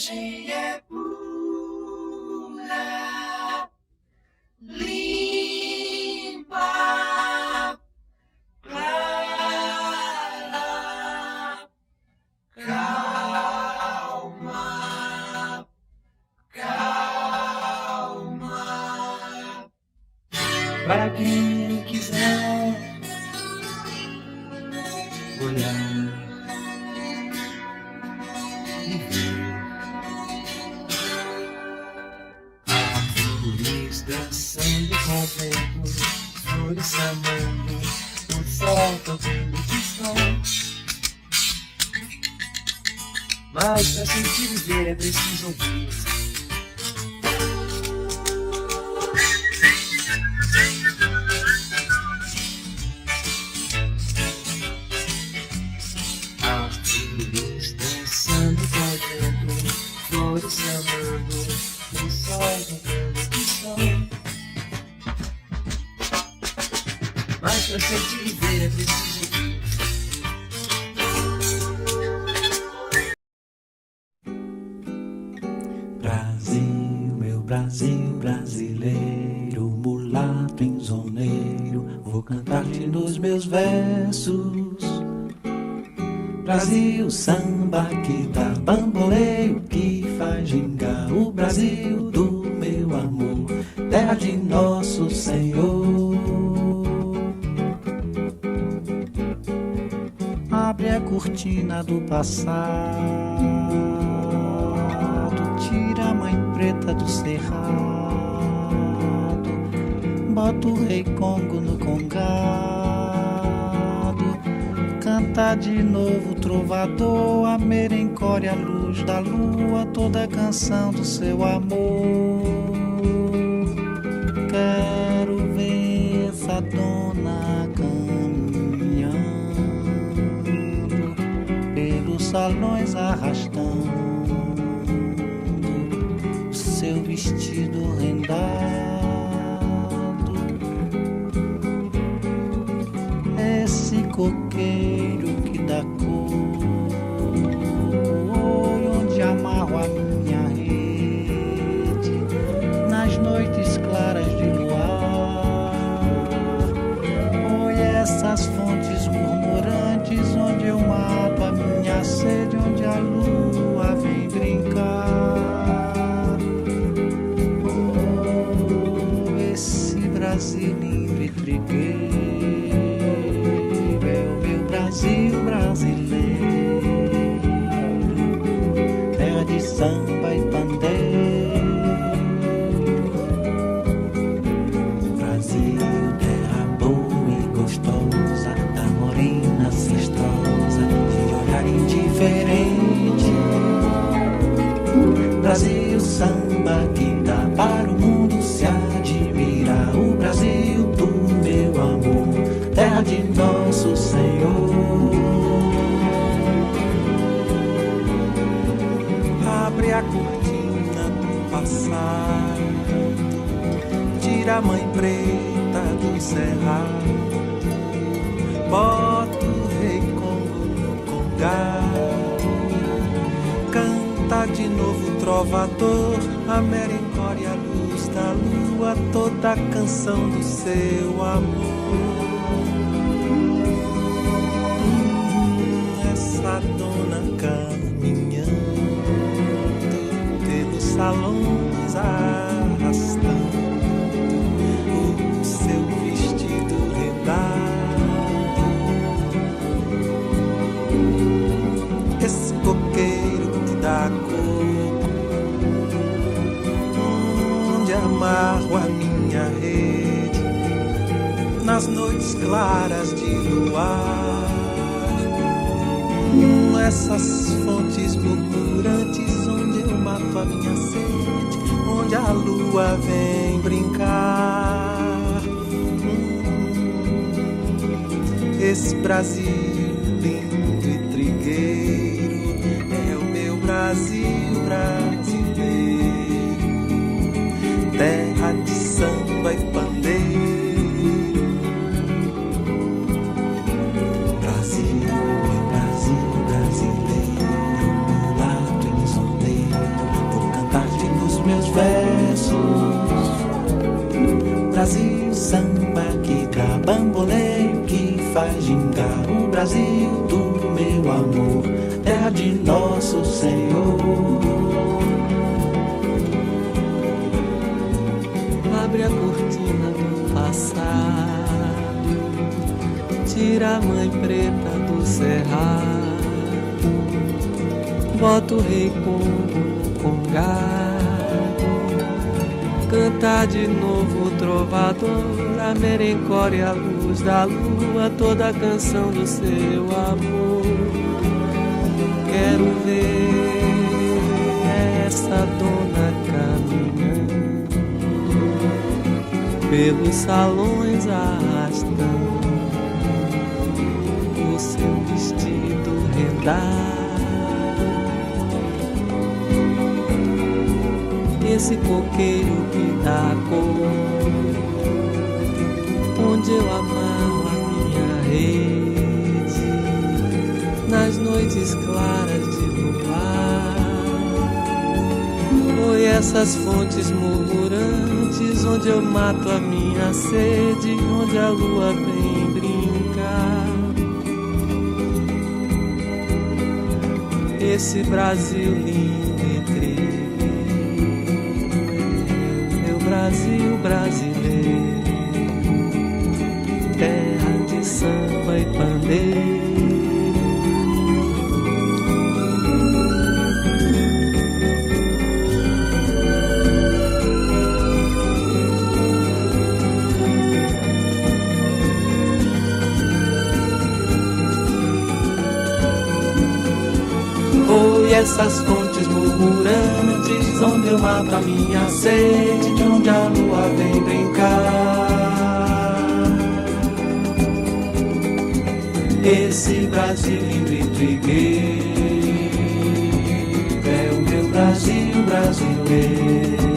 paisagem é pura, limpa, clara, calma, calma. Para quem quiser olhar e ver árvores dançando com o vento, flores amando, o sol tocando de som. Mas pra sentir viver é preciso ouvir. Árvores dançando com o vento, flores amando, o sol tocando de som. Mas pra sentir viver é preciso ouvir. Brasil, meu Brasil brasileiro, mulato insoneiro, vou cantar-te nos meus versos. Brasil, samba que dá bamboleio, que faz gingar o Brasil do meu amor, terra de nosso Senhor. Abre a cortina do passado, tira a mãe preta do cerrado, bota o rei Congo no congado, canta de novo trovador, a merencória, a luz da lua, toda a canção do seu amor. Quero ver essa dona caminhando pelos salões arrastando seu vestido rendado. Esse coqueiro que dá cor, onde amarro a minha rede nas noites claras de luar. Oi, essas fontes murmurantes onde eu mato a minha sede, onde a lua vem brincar. Oh, esse Brasil lindo e trigueiro é o meu Brasil brasileiro, terra de samba e pandeiro. Brasil, terra boa e gostosa, da morena cistrosa, de olhar indiferente. Brasil, samba que dá para o mundo se admirar. O Brasil do meu amor, terra de nosso Senhor. Abre a cortina do passado, tira a mãe preta do cerrado, bota o rei Congo no congado, canta de novo trovador, a merencória, a luz da lua, toda a canção do seu amor. Essa dona caminhando pelos salões arrastando o seu vestido rendado. Esse coqueiro que dá coco, onde amarro a minha rede nas noites claras de luar. Essas fontes murmurantes onde eu mato a minha sede, onde a lua vem brincar. Esse Brasil lindo e trigueiro é o meu Brasil brasileiro, terra de samba e pandeiro. Brasil, meu Brasil brasileiro, mulato insoneiro, meus versos. Brasil, samba que dá bamboleio, que faz gingar o Brasil do meu amor, terra de nosso Senhor. Abre a cortina do passado, tira a mãe preta do cerrado, bota o rei Congo no congado, canta de novo o trovador, a merencória, a luz da lua, toda a canção do seu amor. Quero ver essa dona caminhando pelos salões arrastando o seu vestido rendado. Esse coqueiro que dá cor, onde eu amarro a minha rede, nas noites claras de luar. Foi essas fontes murmurantes, onde eu mato a minha sede, onde a lua vem brincar. Esse Brasil lindo e triste, Brasil brasileiro, terra de samba e pandeiro. Foi essas fontes murmurantes, onde eu mato a minha sede, de onde a lua vem brincar. Esse Brasil lindo e trigueiro é o meu Brasil brasileiro.